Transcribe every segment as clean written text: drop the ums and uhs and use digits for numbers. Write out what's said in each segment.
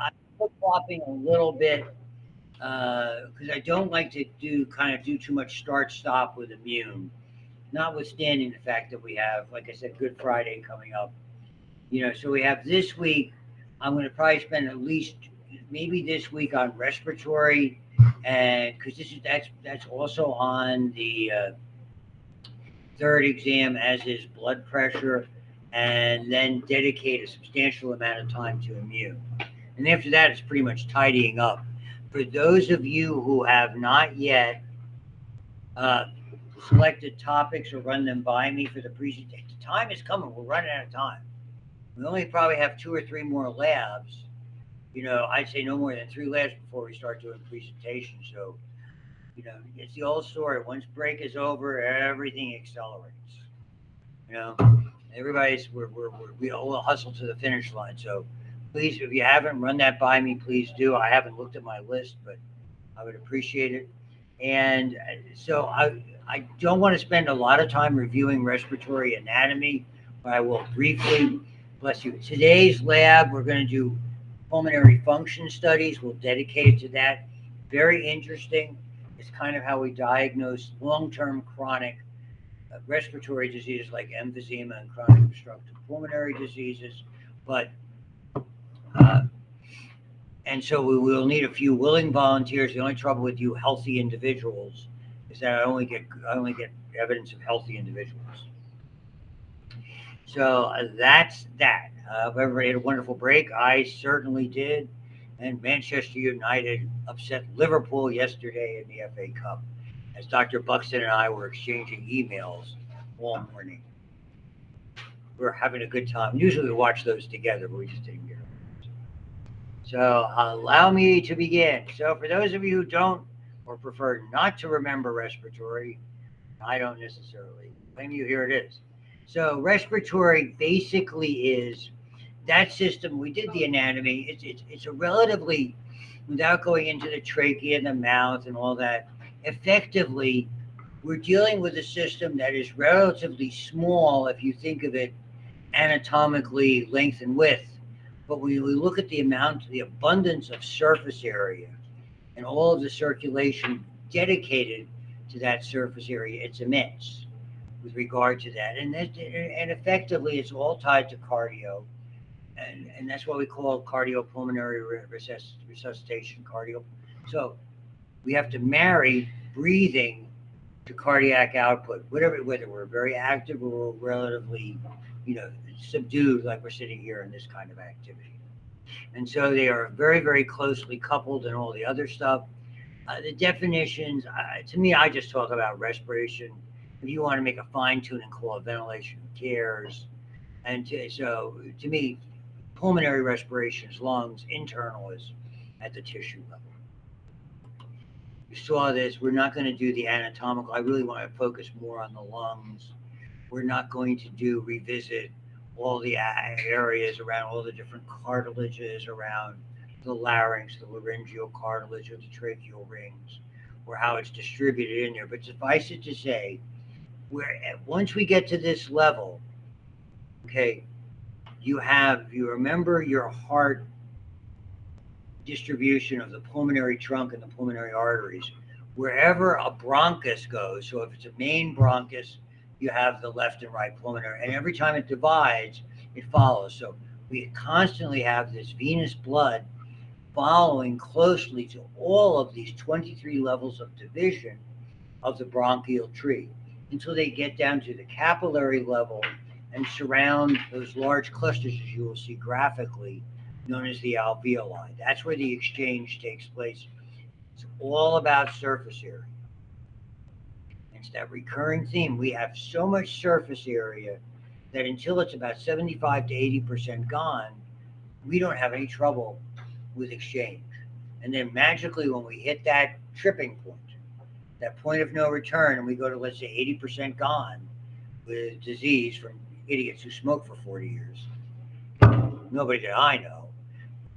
I'm flip-flopping a little bit because I don't like to do too much start-stop with immune. Notwithstanding the fact that we have, like I said, Good Friday coming up. So we have this week. I'm going to probably spend at least maybe this week on respiratory, and because that's also on the third exam, as is blood pressure, and then dedicate a substantial amount of time to immune. And after that, it's pretty much tidying up. For those of you who have not yet uh, selected topics or run them by me for the presentation, time is coming. We're running out of time. We only probably have 2 or 3 more labs. I'd say no more than 3 labs before we start doing presentations. So, it's the old story. Once break is over, everything accelerates. You know, we all hustle to the finish line. So, please, if you haven't run that by me, please do. I haven't looked at my list, but I would appreciate it. And so I don't want to spend a lot of time reviewing respiratory anatomy, but I will briefly. Bless you. Today's lab, we're going to do pulmonary function studies. We'll dedicate it to that. Very interesting. It's kind of how we diagnose long-term chronic respiratory diseases like emphysema and chronic obstructive pulmonary diseases. But uh, and so we will need a few willing volunteers. The only trouble with you healthy individuals is that I only get evidence of healthy individuals. So that's that. Everybody had a wonderful break. I certainly did. And Manchester United upset Liverpool yesterday in the FA Cup, as Dr. Buxton and I were exchanging emails all morning. We were having a good time. Usually we watch those together, but we just didn't get it. So allow me to begin. So for those of you who don't or prefer not to remember respiratory, I don't necessarily blame you. Here it is. So respiratory basically is that system. We did the anatomy. It's a relatively, without going into the trachea and the mouth and all that. Effectively, we're dealing with a system that is relatively small if you think of it anatomically, length and width. But when we look at the amount, the abundance of surface area and all of the circulation dedicated to that surface area, it's immense with regard to that. And effectively, it's all tied to cardio. And that's what we call cardiopulmonary resuscitation, cardio. So we have to marry breathing to cardiac output, whether we're very active or we're relatively, you know, subdued, like we're sitting here in this kind of activity. And so they are very, very closely coupled and all the other stuff. The definitions, to me, I just talk about respiration. If you want to make a fine tune and call it ventilation, who cares? So to me, pulmonary respiration is lungs, internal is at the tissue level. You saw this. We're not going to do the anatomical. I really want to focus more on the lungs. We're not going to revisit all the areas around all the different cartilages around the larynx, the laryngeal cartilage, or the tracheal rings, or how it's distributed in there. But suffice it to say, once we get to this level, okay, you remember your heart distribution of the pulmonary trunk and the pulmonary arteries. Wherever a bronchus goes, so if it's a main bronchus, you have the left and right pulmonary, and every time it divides, it follows. So we constantly have this venous blood following closely to all of these 23 levels of division of the bronchial tree until they get down to the capillary level and surround those large clusters, as you will see graphically, known as the alveoli. That's where the exchange takes place. It's all about surface area. It's that recurring theme. We have so much surface area that until it's about 75 to 80% gone, we don't have any trouble with exchange. And then magically, when we hit that tripping point, that point of no return, and we go to, let's say, 80% gone with disease from idiots who smoked for 40 years, nobody that I know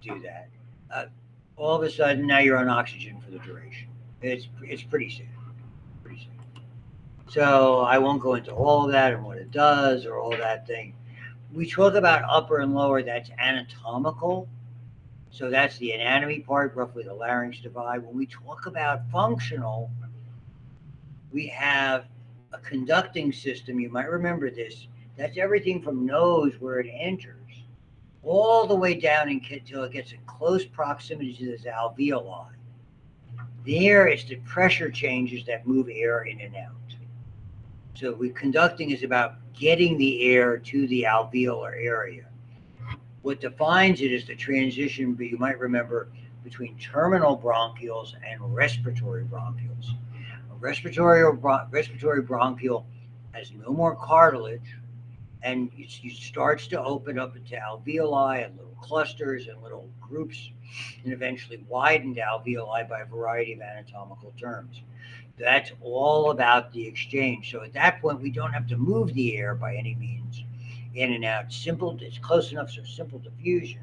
do that. Uh, all of a sudden, now you're on oxygen for the duration. It's pretty sad. Pretty sad. So I won't go into all of that and what it does or all that thing. We talk about upper and lower. That's anatomical. So that's the anatomy part, roughly the larynx divide. When we talk about functional, we have a conducting system. You might remember this. That's everything from nose where it enters all the way down until it gets in close proximity to this alveoli. There, it's the pressure changes that move air in and out. So conducting is about getting the air to the alveolar area. What defines it is the transition, you might remember, between terminal bronchioles and respiratory bronchioles. Respiratory bronchial has no more cartilage, and it starts to open up into alveoli and little clusters and little groups, and eventually widened alveoli by a variety of anatomical terms. That's all about the exchange. So at that point, we don't have to move the air by any means in and out. It's close enough so simple diffusion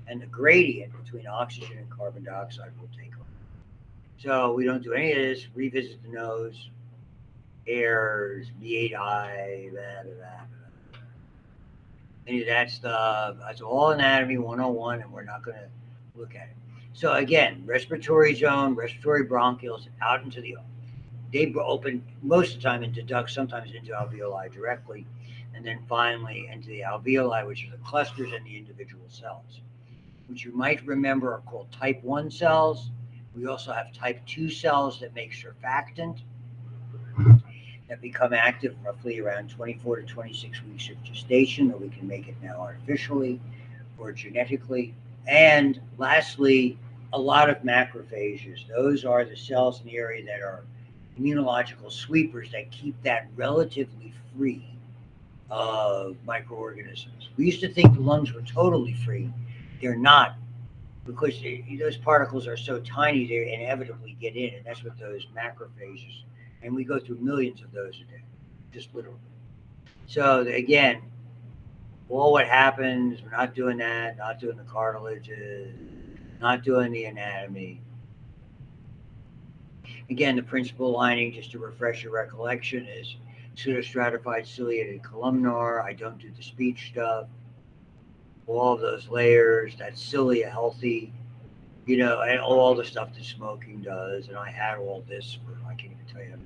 and the gradient between oxygen and carbon dioxide will take over. So we don't do any of this. Revisit the nose, airs, meati, blah, blah, blah. Any of that stuff. That's all anatomy 101, and we're not going to look at it. So again, respiratory zone, respiratory bronchioles out into the they open most of the time into ducts, sometimes into alveoli directly, and then finally into the alveoli, which are the clusters and the individual cells, which you might remember are called type 1 cells. We also have type 2 cells that make surfactant that become active roughly around 24 to 26 weeks of gestation, that we can make it now artificially or genetically. And lastly, a lot of macrophages. Those are the cells in the area that are immunological sweepers that keep that relatively free of microorganisms. We used to think the lungs were totally free. They're not, because those particles are so tiny they inevitably get in, and that's what those macrophages, and we go through millions of those a day, just literally. So again, all what happens, we're not doing that, not doing the cartilages, not doing the anatomy. Again, the principal lining, just to refresh your recollection, is pseudostratified ciliated columnar. I don't do the speech stuff. All of those layers, that cilia healthy, and all the stuff that smoking does. And I had all this for, I can't even tell you.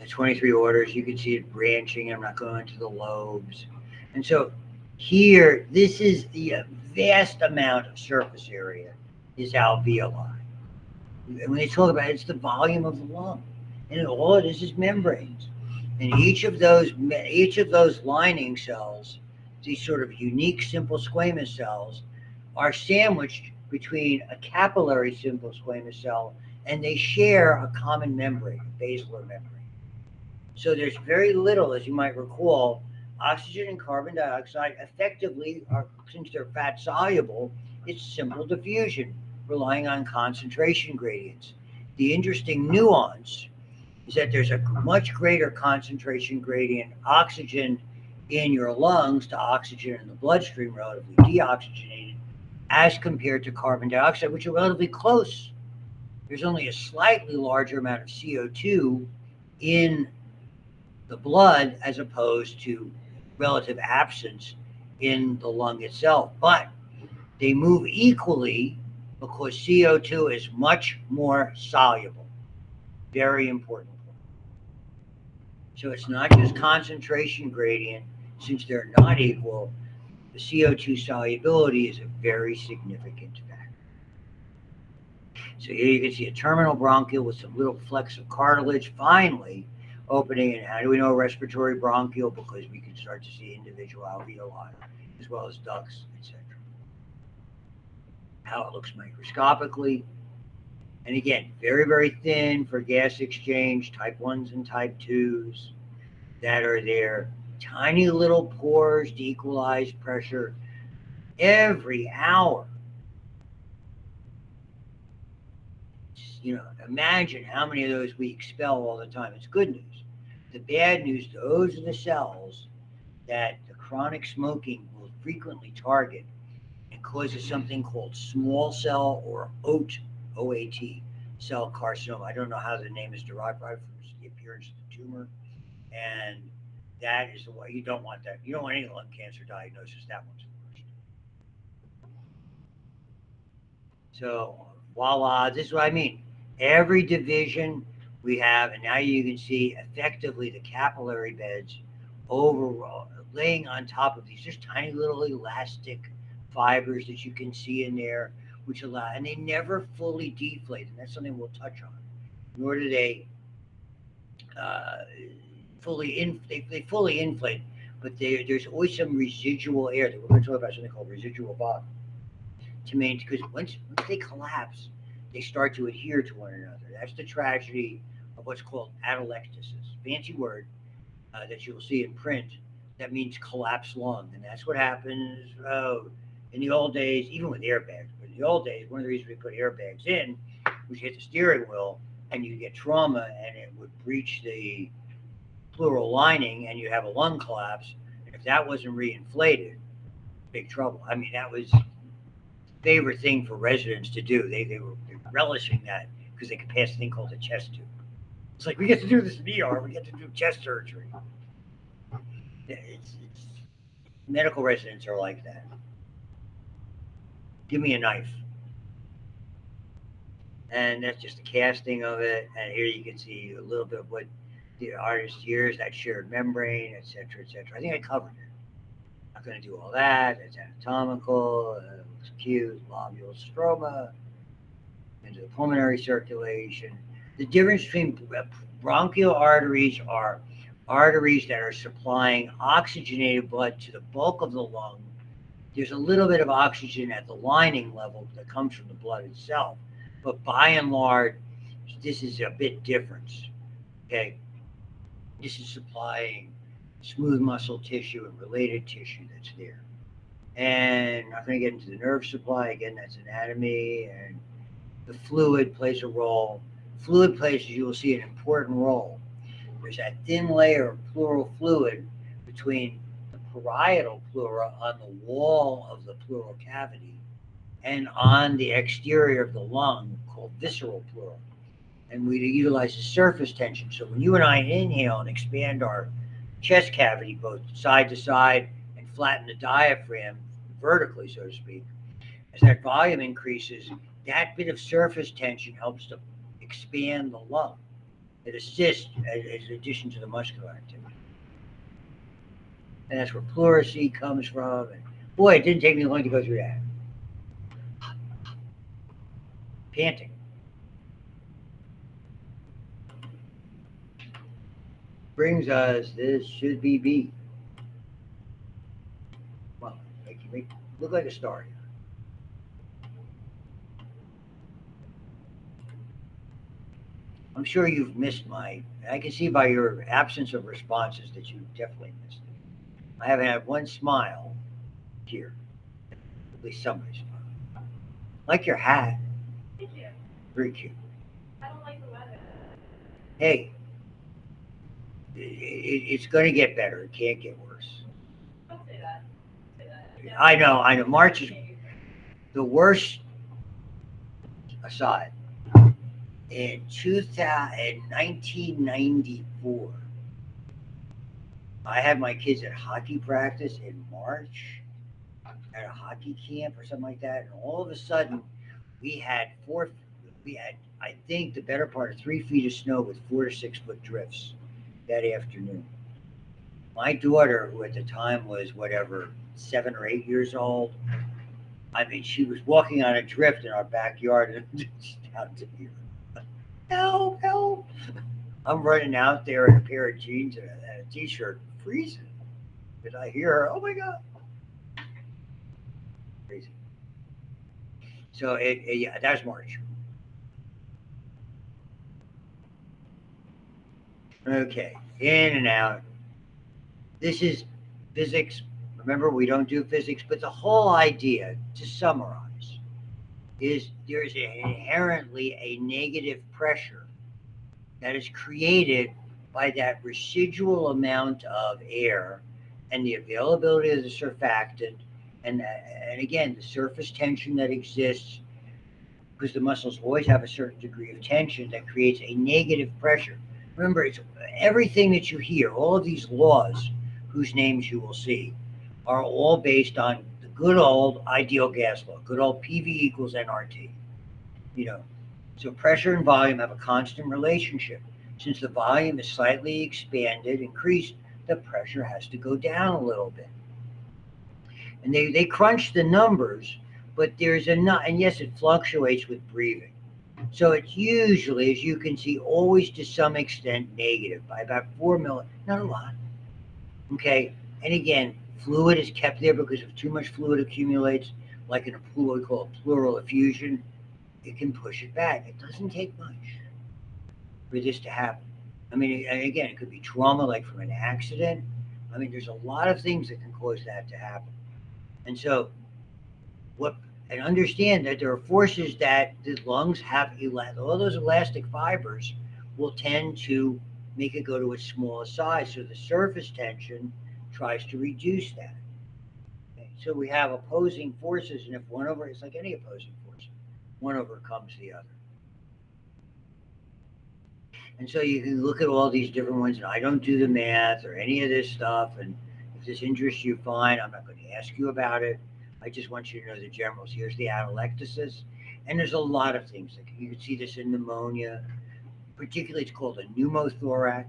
The 23 orders, you can see it branching. I'm not going to the lobes. And so here, this is the vast amount of surface area is alveoli. And when they talk about it, it's the volume of the lung. And all it is membranes. And each of those lining cells, these sort of unique simple squamous cells, are sandwiched between a capillary simple squamous cell, and they share a common membrane, a basilar membrane. So there's very little, as you might recall, oxygen and carbon dioxide effectively are, since they're fat soluble, it's simple diffusion, relying on concentration gradients. The interesting nuance is that there's a much greater concentration gradient oxygen in your lungs to oxygen in the bloodstream, relatively deoxygenated, as compared to carbon dioxide, which are relatively close. There's only a slightly larger amount of CO2 in the blood as opposed to relative absence in the lung itself. But they move equally because CO2 is much more soluble. Very important. So it's not just concentration gradient. Since they're not equal, the CO2 solubility is a very significant factor. So here you can see a terminal bronchial with some little flecks of cartilage finally opening. And how do we know respiratory bronchial? Because we can start to see individual alveoli as well as ducts, etc. How it looks microscopically. And again, very, very thin for gas exchange, type 1s and type 2s that are there. Tiny little pores to equalize pressure every hour. Imagine how many of those we expel all the time. It's good news. The bad news, those are the cells that the chronic smoking will frequently target and causes something called small cell or OAT cell carcinoma. I don't know how the name is derived from the appearance of the tumor. And That is the way you don't want that. You don't want any lung cancer diagnosis. That one's the worst. So voila, this is what I mean. Every division we have, and now you can see effectively the capillary beds over laying on top of these just tiny little elastic fibers that you can see in there, which allow, and they never fully deflate, and that's something we'll touch on. Nor do they uh, they fully inflate, but there's always some residual air. We're going to talk about something called residual volume to maintain, because once they collapse, they start to adhere to one another. That's the tragedy of what's called atelectasis, fancy word that you'll see in print. That means collapsed lung, and that's what happens in the old days, even with airbags. But in the old days, one of the reasons we put airbags in was you hit the steering wheel and you get trauma, and it would breach the pleural lining, and you have a lung collapse. And if that wasn't reinflated, big trouble. I mean, that was favorite thing for residents to do. They were relishing that because they could pass a thing called a chest tube. It's like we get to do this in ER, we get to do chest surgery. It's medical residents are like that. Give me a knife, and that's just a casting of it. And here you can see a little bit of what the artist hears, that shared membrane, etc., etc. I think I covered it. Not going to do all that. It's anatomical. Looks cute. Lobules, stroma into the pulmonary circulation. The difference between bronchial arteries are arteries that are supplying oxygenated blood to the bulk of the lung. There's a little bit of oxygen at the lining level that comes from the blood itself, but by and large, this is a bit different. Okay, this is supplying smooth muscle tissue and related tissue that's there. And I'm not going to get into the nerve supply again. That's anatomy, and the fluid plays a role. Fluid plays, you will see, an important role. There's that thin layer of pleural fluid between the parietal pleura on the wall of the pleural cavity and on the exterior of the lung called visceral pleura. And we utilize the surface tension. So when you and I inhale and expand our chest cavity both side to side and flatten the diaphragm vertically, so to speak, as that volume increases, that bit of surface tension helps to expand the lung. It assists as an addition to the muscular activity. And that's where pleurisy comes from. And boy, it didn't take me long to go through that. Panting. Brings us, this should be B. Well, make you look like a star here. I'm sure you've missed I can see by your absence of responses that you definitely missed it. I haven't had one smile here. At least somebody smiled. Like your hat. Thank you. Very cute. I don't like the weather. Hey, it's going to get better. It can't get worse. Don't say that. Say that. Yeah. I know. March is the worst aside. In 1994, I had my kids at hockey practice in March at a hockey camp or something like that, and all of a sudden we had I think the better part of 3 feet of snow with 4 to 6 foot drifts that afternoon. My daughter, who at the time was whatever 7 or 8 years old, I mean, she was walking on a drift in our backyard and just down to here. Help, help. I'm running out there in a pair of jeans and a t-shirt, freezing. Did I hear her? Oh my God. Crazy. So yeah, that's March. Okay, in and out. This is physics. Remember, we don't do physics, but the whole idea, to summarize, is there's inherently a negative pressure that is created by that residual amount of air and the availability of the surfactant, and again, the surface tension that exists, because the muscles always have a certain degree of tension that creates a negative pressure. Remember, it's everything that you hear, all of these laws whose names you will see, are all based on the good old ideal gas law, good old PV equals nRT. You know, so pressure and volume have a constant relationship. Since the volume is slightly expanded, increased, the pressure has to go down a little bit. And they crunch the numbers, but there's enough, and yes, it fluctuates with breathing. So it's usually, as you can see, always to some extent negative by about 4 milli, not a lot. Okay, and again, fluid is kept there because if too much fluid accumulates, like in a what we call a pleural effusion, it can push it back. It doesn't take much for this to happen. I mean, again, it could be trauma, like from an accident. I mean, there's a lot of things that can cause that to happen. And so, what and understand that there are forces that the lungs have. All those elastic fibers will tend to make it go to its smallest size. So the surface tension tries to reduce that. Okay? So we have opposing forces, and if one over, it's like any opposing force, one overcomes the other. And so you can look at all these different ones, and I don't do the math or any of this stuff. And if this interests you, fine. I'm not going to ask you about it. I just want you to know the generals. Here's the atelectasis. And there's a lot of things. Like you can see this in pneumonia. Particularly, it's called a pneumothorax.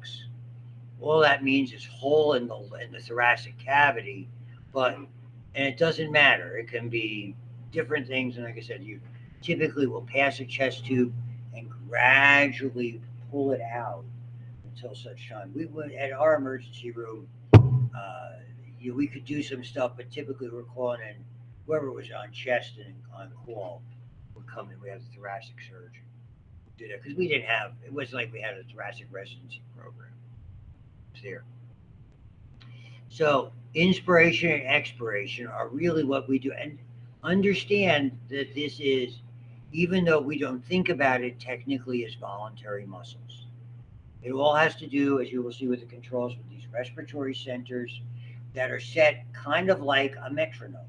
All that means is hole in the thoracic cavity. But, and it doesn't matter. It can be different things. And like I said, you typically will pass a chest tube and gradually pull it out until such time. We would at our emergency room, we could do some stuff, but typically we're calling in whoever was on chest and on call would come in. We have a thoracic surgeon do that because we didn't have. It wasn't like we had a thoracic residency program. It was there. So inspiration and expiration are really what we do, and understand that this is, even though we don't think about it technically as voluntary muscles. It all has to do, as you will see with the controls, with these respiratory centers that are set kind of like a metronome,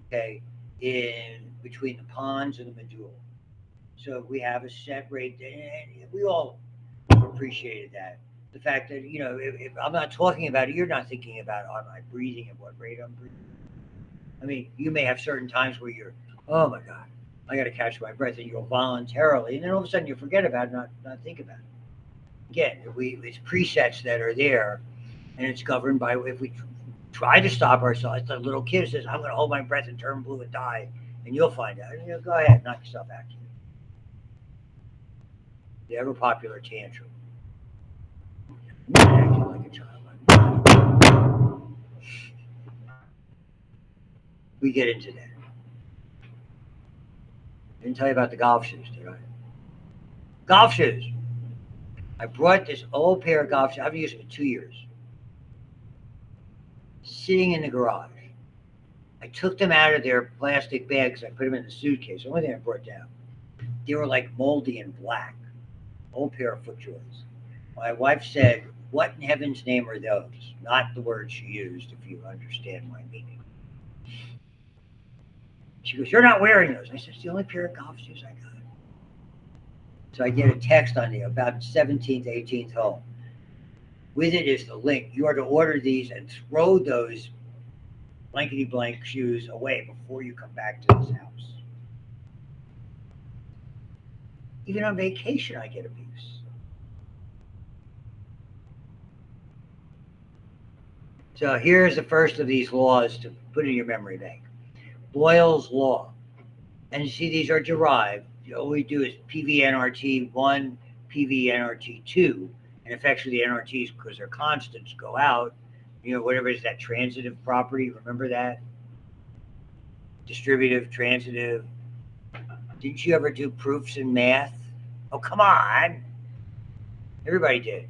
okay, in between the pons and the medulla. So we have a set rate, and we all have appreciated that. The fact that, if I'm not talking about it, you're not thinking about, am I breathing at what rate I'm breathing? I mean, you may have certain times where you're, oh my God, I got to catch my breath, and you'll voluntarily, and then all of a sudden you forget about it, not think about it. Again, it's presets that are there, and it's governed by if we try to stop ourselves. The little kid says, "I'm going to hold my breath and turn blue and die," and you'll find out. Go ahead, knock yourself out. The ever popular tantrum. Acting like a child. We get into that. I didn't tell you about the golf shoes, did I? Golf shoes. I brought this old pair of golf shoes. I've used them for 2 years. Sitting in the garage. I took them out of their plastic bags. I put them in the suitcase. The only thing I brought down. They were like moldy and black. Old pair of FootJoys. My wife said, "What in heaven's name are those?" Not the word she used, if you understand my meaning. She goes, "You're not wearing those." I said, "It's the only pair of golf shoes I got." So I get a text on the about 17th, 18th hole. With it is the link. You are to order these and throw those blankety blank shoes away before you come back to this house. Even on vacation, I get abuse. So here's the first of these laws to put in your memory bank. Boyle's law. And you see these are derived. All we do is PVNRT1, PVNRT2, and effectively the NRTs, because they're constants, go out. Whatever is that transitive property, remember that? Distributive, transitive. Didn't you ever do proofs in math? Oh, come on. Everybody did.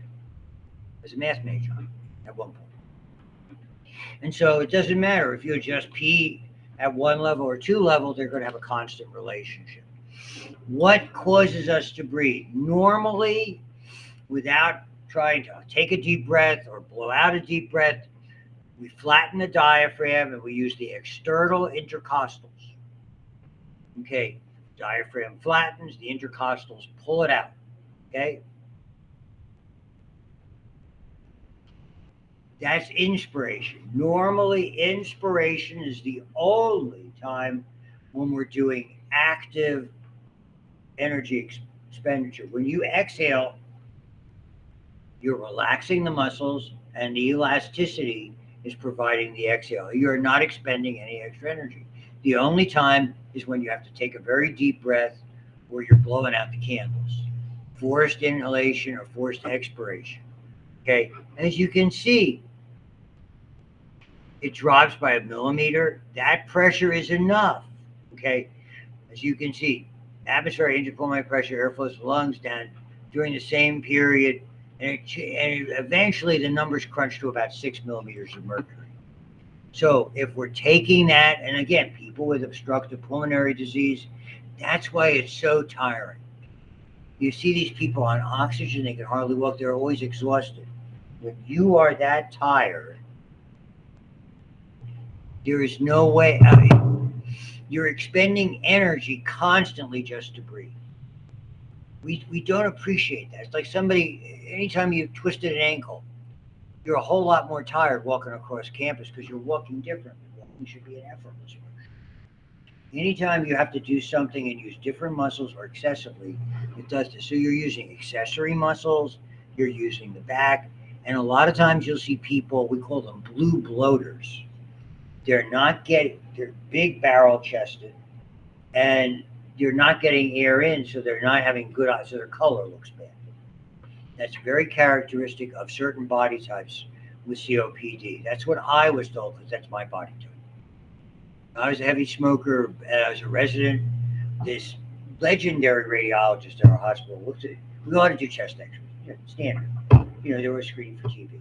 As a math major at one point. And so it doesn't matter if you adjust P at one level or two level, they're going to have a constant relationship. What causes us to breathe? Normally, without trying to take a deep breath or blow out a deep breath, we flatten the diaphragm and we use the external intercostals. Okay, diaphragm flattens, the intercostals pull it out. Okay? That's inspiration. Normally, inspiration is the only time when we're doing active energy expenditure. When you exhale, you're relaxing the muscles, and the elasticity is providing the exhale. You're not expending any extra energy. The only time is when you have to take a very deep breath or you're blowing out the candles. Forced inhalation or forced expiration. Okay. As you can see, it drops by a millimeter. That pressure is enough. Okay. As you can see, atmospheric interpulmonary pressure, airflow to the lungs down during the same period, and eventually the numbers crunch to about 6 millimeters of mercury. So if we're taking that, and again, people with obstructive pulmonary disease, that's why it's so tiring. You see these people on oxygen, they can hardly walk, they're always exhausted. When you are that tired, there is no way, I mean, you're expending energy constantly just to breathe. We don't appreciate that. It's like somebody, anytime you twisted an ankle, you're a whole lot more tired walking across campus because you're walking differently. Walking should be an effortless motion. Anytime you have to do something and use different muscles or excessively, it does this. So you're using accessory muscles, you're using the back, and a lot of times you'll see people, we call them blue bloaters. They're not getting, they're big barrel chested, and you're not getting air in, so they're not having good eyes, so their color looks bad. That's very characteristic of certain body types with COPD. That's what I was told because that's my body type. I was a heavy smoker. I was a resident. This legendary radiologist at our hospital looked at it. We ought to do chest X-rays, standard. They were screening for TB.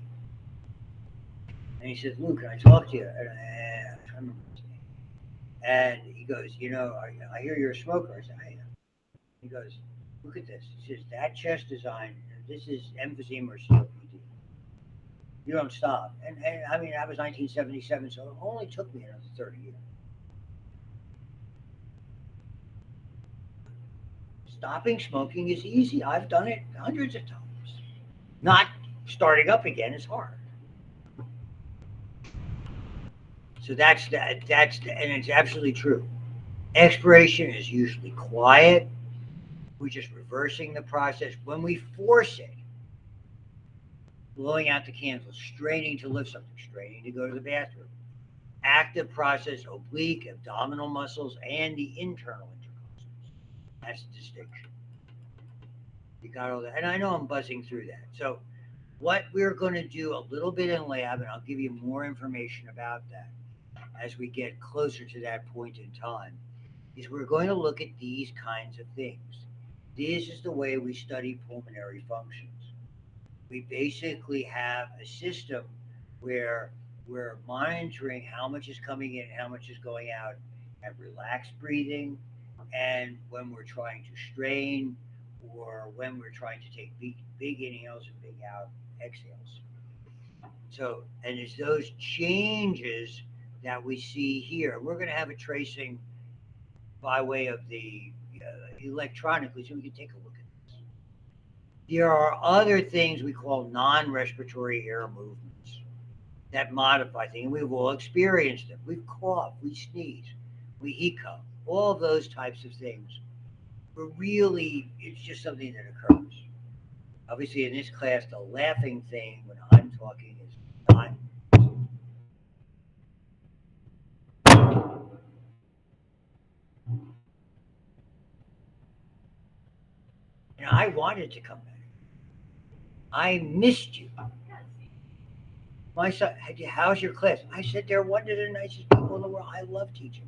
And he said, "Lou, can I talk to you?" And I'm trying to remember his name. And he goes, I hear you're a smoker. I said, I am. He goes, "Look at this." He says, "That chest design, this is emphysema or COPD. You don't stop." And I mean, that was 1977, so it only took me another 30 years. Stopping smoking is easy. I've done it hundreds of times. Not starting up again is hard. So that's that. And it's absolutely true. Expiration is usually quiet. We're just reversing the process. When we force it, blowing out the candle, straining to lift something, straining to go to the bathroom. Active process, oblique, abdominal muscles, and the internal intercostals. That's the distinction. You got all that. And I know I'm buzzing through that. So, what we're going to do a little bit in lab, and I'll give you more information about that as we get closer to that point in time, is we're going to look at these kinds of things. This is the way we study pulmonary functions. We basically have a system where we're monitoring how much is coming in, how much is going out, and relaxed breathing, and when we're trying to strain, or when we're trying to take big inhales and big out exhales. So, and it's those changes that we see here. We're going to have a tracing by way of the electronically, so we can take a look at this. There are other things we call non-respiratory air movements that modify things. We've all experienced them. We cough, we sneeze, we hiccup, all of those types of things. But really, it's just something that occurs. Obviously, in this class, the laughing thing when I'm talking is not. And I wanted to come back. I missed you. My son, how's your class? I said, they're one of the nicest people in the world. I love teaching.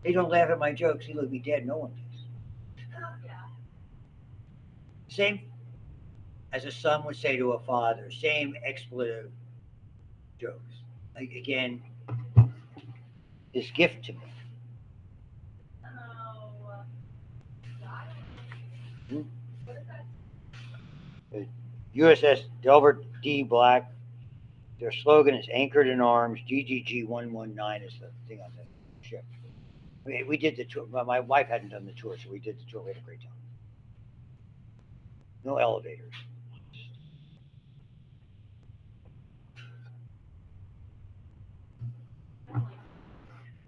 They don't laugh at my jokes. He look me dead. No one does. Yeah. Same as a son would say to a father. Same expletive jokes. Like, again, this gift to me. Oh, Hmm? what is that? USS Delbert D. Black. Their slogan is "Anchored in Arms." GGG 119 is the thing on the ship. We did the tour. My wife hadn't done the tour, so we did the tour. We had a great time. No elevators.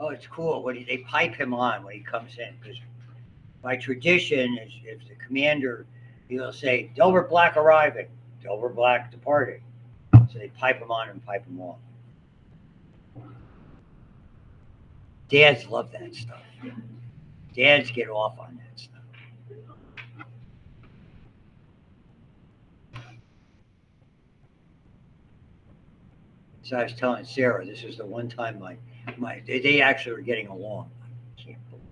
Oh, it's cool. They pipe him on when he comes in because by tradition, if the commander, he'll say, Delbert Black arriving, Delbert Black departing. So they pipe him on and pipe him off. Dads love that stuff. Dads get off on that stuff. So I was telling Sarah, this is the one time they actually were getting along. I can't believe.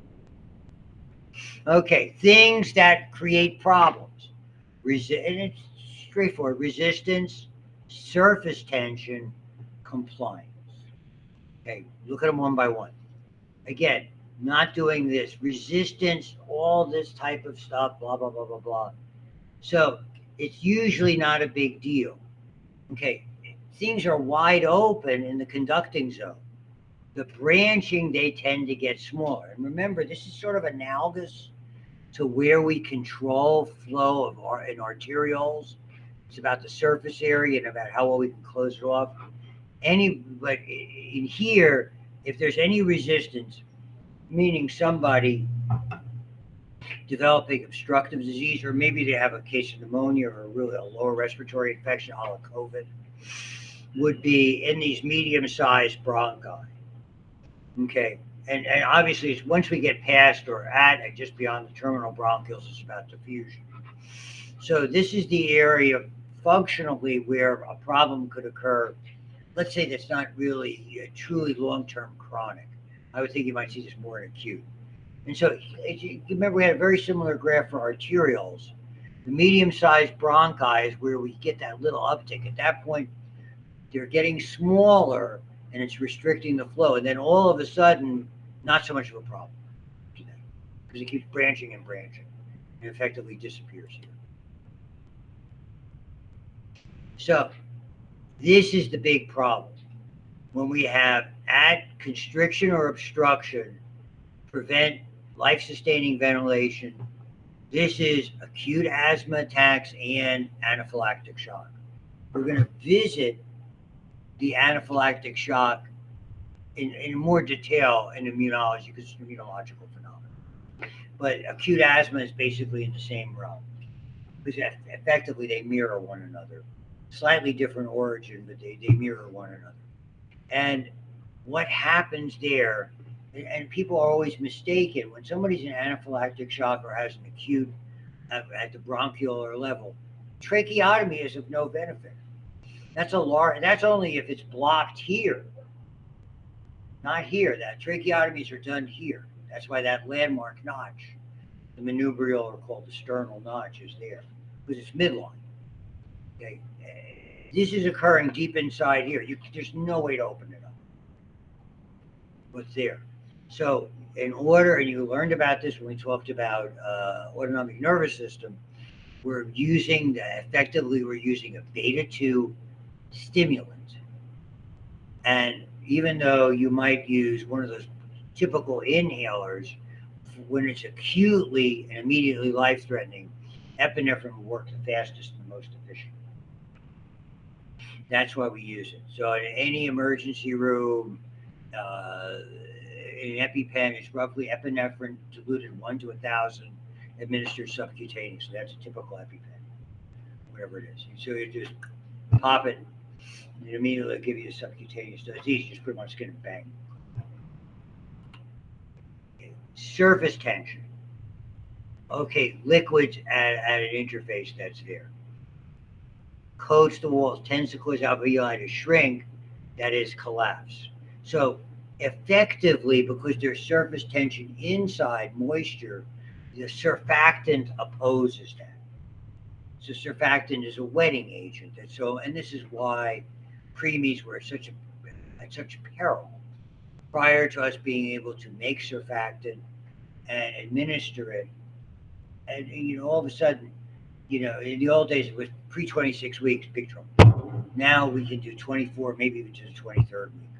Okay, things that create problems. And it's straightforward: resistance, surface tension, compliance. Okay, look at them one by one. Again, not doing this resistance, all this type of stuff, blah blah blah blah blah. So it's usually not a big deal. Okay, things are wide open in the conducting zone. The branching, they tend to get smaller. And remember, this is sort of analogous to where we control flow in arterioles. It's about the surface area and about how well we can close it off. But in here, if there's any resistance, meaning somebody developing obstructive disease, or maybe they have a case of pneumonia or really a lower respiratory infection, a la COVID, would be in these medium-sized bronchi. Okay, and obviously, it's once we get past or at and just beyond the terminal bronchioles, it's about diffusion. So this is the area functionally where a problem could occur. Let's say that's not really truly long-term chronic. I would think you might see this more in acute. And so, you remember, we had a very similar graph for arterioles. The medium-sized bronchi is where we get that little uptick. At that point, they're getting smaller, and it's restricting the flow. And then all of a sudden, not so much of a problem today, because it keeps branching and branching, and effectively disappears here. So this is the big problem. When we have constriction or obstruction, prevent life-sustaining ventilation, this is acute asthma attacks and anaphylactic shock. We're going to visit the anaphylactic shock in more detail in immunology because it's an immunological phenomenon. But acute asthma is basically in the same realm because effectively they mirror one another. Slightly different origin, but they mirror one another. And what happens there, and people are always mistaken, when somebody's in anaphylactic shock or has an acute at the bronchiolar level, tracheotomy is of no benefit. That's only if it's blocked here, not here. That tracheotomies are done here. That's why that landmark notch, the manubrial or called the sternal notch, is there because it's midline. Okay, this is occurring deep inside here. There's no way to open it up. What's there? So in order, and you learned about this when we talked about autonomic nervous system, we're using a beta-2 stimulant. And even though you might use one of those typical inhalers, when it's acutely and immediately life-threatening, epinephrine will work the fastest and the most efficient. That's why we use it. So in any emergency room, an EpiPen is roughly epinephrine diluted 1 to 1,000, administered subcutaneous. So that's a typical EpiPen, whatever it is. So you just pop it, and it immediately give you a subcutaneous dose. It's easy, just put it on skin and bang. Okay. Surface tension. Okay, liquids at an interface that's there. Coats the walls, tends to cause alveoli to shrink, that is, collapse. So effectively, because there's surface tension inside moisture, the surfactant opposes that. So surfactant is a wetting agent. And this is why preemies were at such peril prior to us being able to make surfactant and administer it. And all of a sudden, in the old days it was pre-26 weeks, big trouble. Now we can do 24, maybe even to the 23rd week.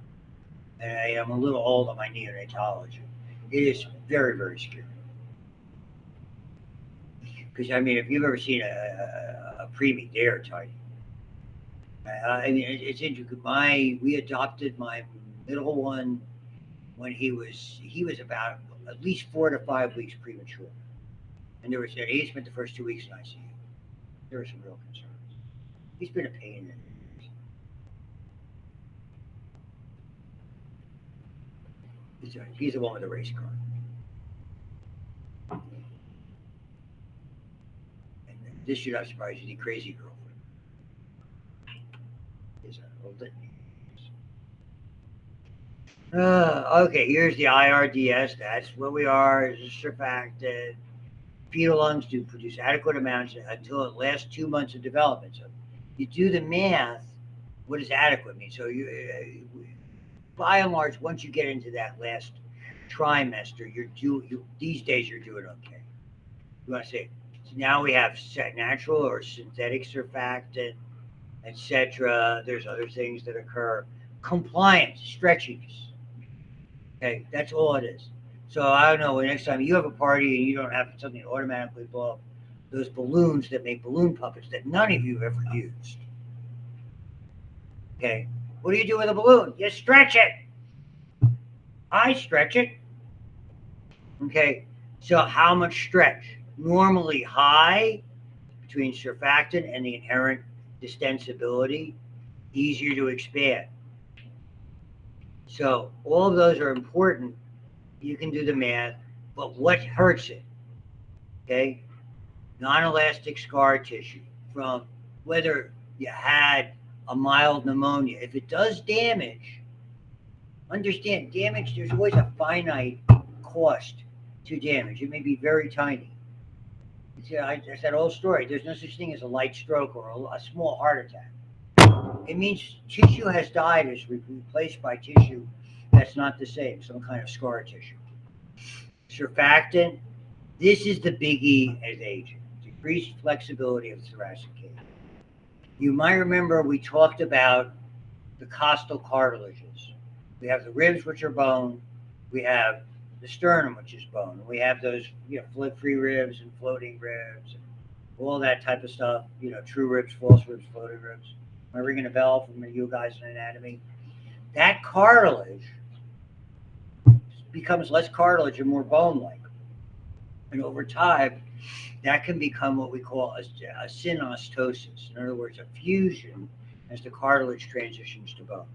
And I'm a little old on my neonatology. It is very, very scary. Because if you've ever seen a preemie, they are tiny. It's interesting. We adopted my middle one when he was about at least 4 to 5 weeks premature, and he spent the first 2 weeks in ICU. There were some real concerns. He's been a pain in the he's the one with the race car. And this should not surprise you, the crazy girlfriend is a litany. Okay, here's the IRDS. That's where we are. It's a surfactant. Fetal lungs do produce adequate amounts until it lasts 2 months of development. So you do the math. What does adequate mean? So by and large, once you get into that last trimester, these days you're doing okay. You want to say, so now we have natural or synthetic surfactant, etc. There's other things that occur. Compliance, stretchiness. Okay, that's all it is. So I don't know. Next time you have a party and you don't have something to automatically blow up those balloons that make balloon puppets that none of you have ever used. Okay, what do you do with a balloon? You stretch it. I stretch it. Okay, so how much stretch? Normally high between surfactant and the inherent distensibility, easier to expand. So all of those are important. You can do the math, but what hurts it? Okay, non-elastic scar tissue from whether you had a mild pneumonia. If it does damage, understand damage, there's always a finite cost to damage. It may be very tiny. It's that old story. There's no such thing as a light stroke or a small heart attack. It means tissue has died, is replaced by tissue that's not the same, some kind of scar tissue. Surfactant, this is the biggie as aging. Decreased flexibility of the thoracic cage. You might remember we talked about the costal cartilages. We have the ribs, which are bone. We have the sternum, which is bone. We have those, free ribs and floating ribs, and all that type of stuff. True ribs, false ribs, floating ribs. Am I ringing a bell from you guys in anatomy? That cartilage becomes less cartilage and more bone-like. And over time, that can become what we call a synostosis. In other words, a fusion as the cartilage transitions to bone.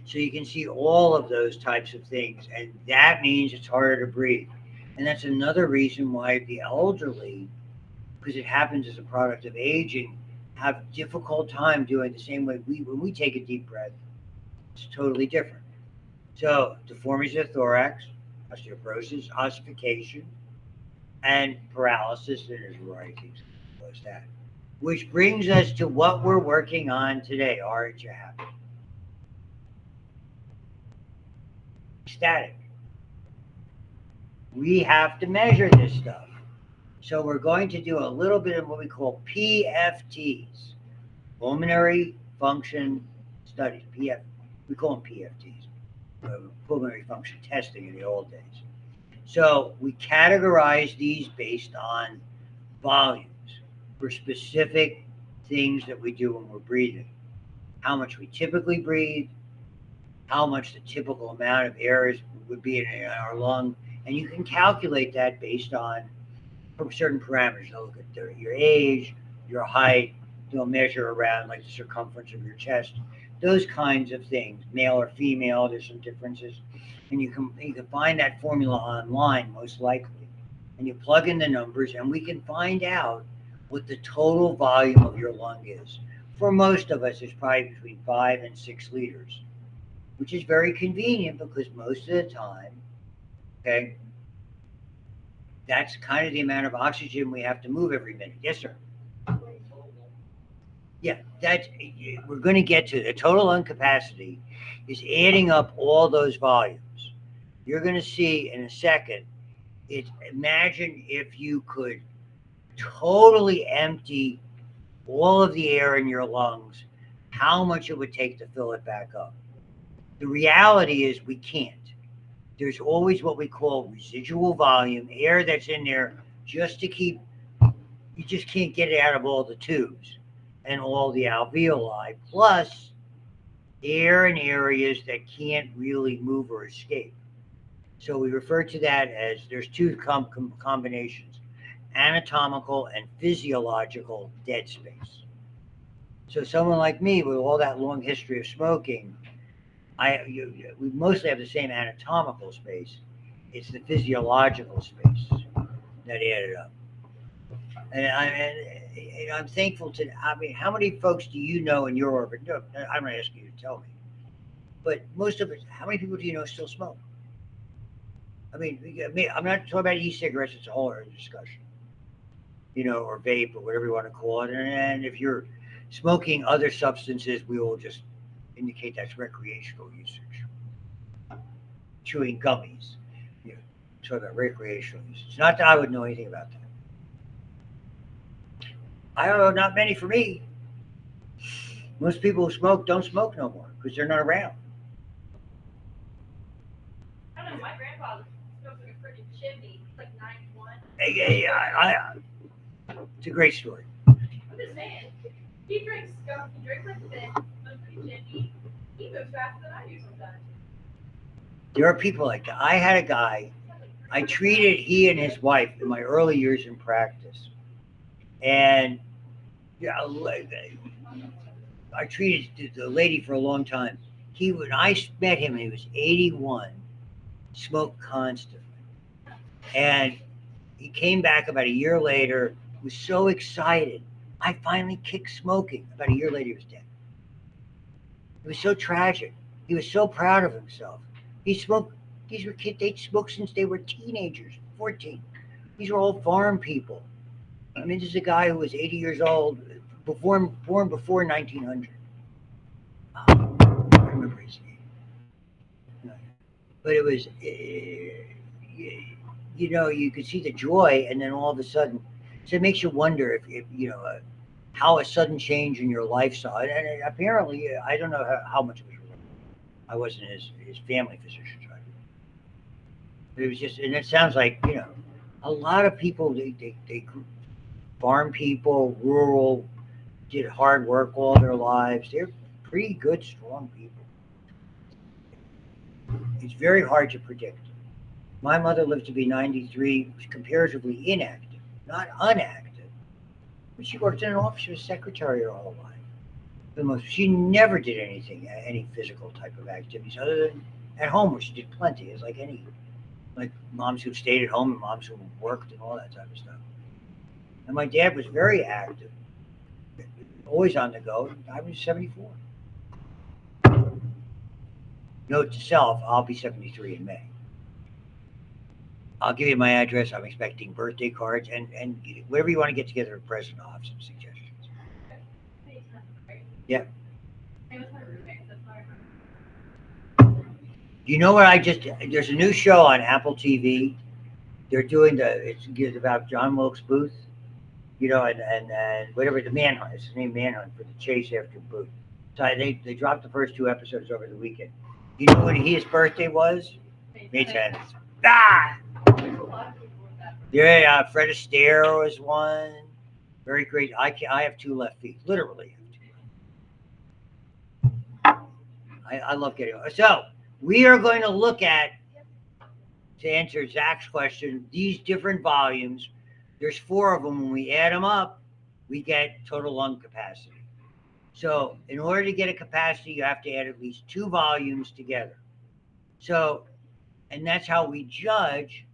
So you can see all of those types of things, and that means it's harder to breathe. And that's another reason why the elderly, because it happens as a product of aging, have difficult time doing the same way when we take a deep breath. It's totally different. So deformities of the thorax, osteoporosis, ossification, and paralysis, and there's a variety of things that cause that. Which brings us to what we're working on today. Aren't you happy? Static. We have to measure this stuff. So we're going to do a little bit of what we call PFTs, pulmonary function studies. We call them PFTs, pulmonary function testing in the old days. So we categorize these based on volumes for specific things that we do when we're breathing. How much we typically breathe, how much the typical amount of air would be in our lung, and you can calculate that based on certain parameters. They'll look at your age, your height. They'll measure around like the circumference of your chest, those kinds of things. Male or female, there's some differences, and you can find that formula online most likely, and you plug in the numbers, and we can find out what the total volume of your lung is. For most of us, it's probably between 5 and 6 liters, which is very convenient because most of the time, okay, that's kind of the amount of oxygen we have to move every minute. Yes, sir. Yeah, we're going to get to the total lung capacity is adding up all those volumes. You're going to see in a second. Imagine if you could totally empty all of the air in your lungs, how much it would take to fill it back up. The reality is we can't. There's always what we call residual volume, air that's in there just to keep, you just can't get it out of all the tubes and all the alveoli. Plus, air in areas that can't really move or escape. So we refer to that as there's two combinations: anatomical and physiological dead space. So someone like me with all that long history of smoking, we mostly have the same anatomical space. It's the physiological space that added up. And I'm thankful to. I mean, how many folks do you know in your orbit? No, I'm not asking you to tell me, but most of it. How many people do you know still smoke? I'm not talking about e-cigarettes. It's a whole other discussion, or vape or whatever you want to call it. And if you're smoking other substances, we will just indicate that's recreational usage. Chewing gummies, you know, talking about recreational use. It's not that I would know anything about that. I don't know, not many for me. Most people who smoke don't smoke no more because they're not around. I don't know. My grandfather smoked like a freaking chimney. He's like 91. It's a great story. I'm just saying. He drinks skunk. He drinks like this. Smokes like a chimney. He moves faster than I do sometimes. There are people like that. I had a guy, I treated he and his wife in my early years in practice. And yeah, I treated the lady for a long time. When I met him, he was 81, smoked constantly. And he came back about a year later, was so excited. I finally kicked smoking. About a year later, he was dead. It was so tragic. He was so proud of himself. He smoked. These were kids. They'd smoked since they were teenagers, 14. These were all farm people. I mean, this is a guy who was 80 years old, born before 1900. I remember his name. But it was, you could see the joy, and then all of a sudden, so it makes you wonder if how a sudden change in your lifestyle, and apparently, I don't know how much it was related. I wasn't his family physician, so but it was just, and it sounds like, a lot of people, they farm people, rural, did hard work all their lives. They're pretty good, strong people. It's very hard to predict. My mother lived to be 93, comparatively inactive, not unactive. But she worked in an office, she was secretary her whole life. She never did anything, any physical type of activities other than at home, where she did plenty. It's like moms who stayed at home and moms who worked and all that type of stuff. And my dad was very active, always on the go. I was 74. Note to self, I'll be 73 in May. I'll give you my address. I'm expecting birthday cards and whatever you want to get together a present. I'll have some suggestions. Yeah. You know what? There's a new show on Apple TV. They're doing it's about John Wilkes Booth, and whatever the manhunt. It's named Manhunt for the chase after Booth. So they dropped the first two episodes over the weekend. You know when his birthday was? May 10th. Ah! Yeah, Fred Astaire was one. Very great. I have two left feet. Literally have two. I love getting. So we are going to look at, to answer Zach's question, these different volumes. There's four of them. When we add them up, we get total lung capacity. So in order to get a capacity, you have to add at least two volumes together. So, and that's how we judge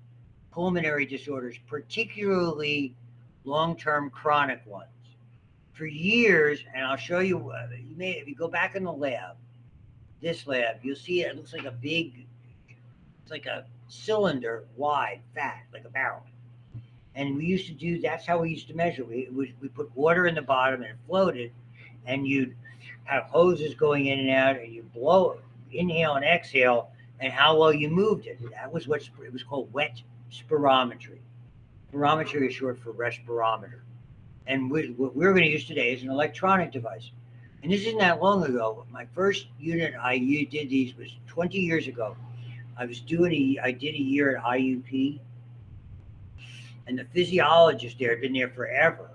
pulmonary disorders, particularly long-term chronic ones. For years, and I'll show you, if you go back in the lab, this lab, you'll see it looks like it's like a cylinder, wide, fat, like a barrel. And that's how we used to measure. We put water in the bottom and it floated, and you'd have hoses going in and out, and you blow, inhale and exhale, and how well you moved it. That was it was called wet spirometry. Spirometry is short for respirometer. And what we're going to use today is an electronic device. And this isn't that long ago. My first unit I did these was 20 years ago. I did a year at IUP, and the physiologist there had been there forever.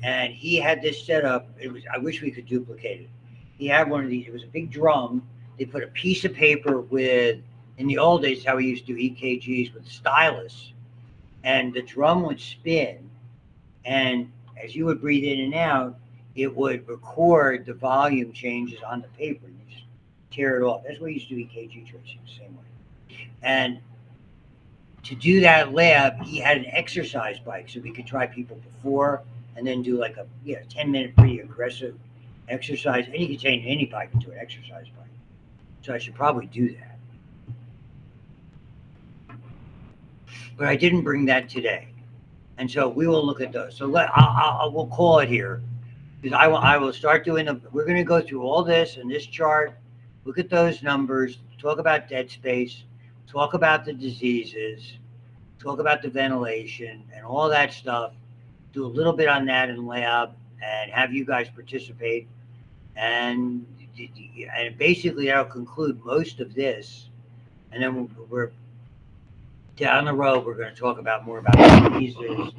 And he had this set up. I wish we could duplicate it. he had one of these. It was a big drum. They put a piece of paper with, in the old days, how we used to do EKGs with stylus, and the drum would spin, and as you would breathe in and out, it would record the volume changes on the paper. You just tear it off. That's what we used to do EKG tracing the same way. And to do that lab, he had an exercise bike, so we could try people before and then do like a 10-minute pretty aggressive exercise. And you could change any bike into an exercise bike. So I should probably do that. But I didn't bring that today. And so we will look at those. So we'll call it here, because I will start doing we're going to go through all this and this chart, look at those numbers, talk about dead space, talk about the diseases, talk about the ventilation and all that stuff, do a little bit on that in lab, and have you guys participate. And basically that'll conclude most of this. And then we're down the road, we're going to talk about more about diseases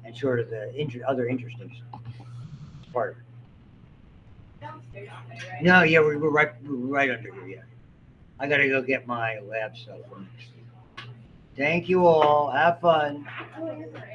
and sort of the other interesting stuff. It's part of it. Downstairs today, right? No, yeah, we're right under here. Yeah, I gotta go get my lab stuff. Thank you all. Have fun. Oh, you're right.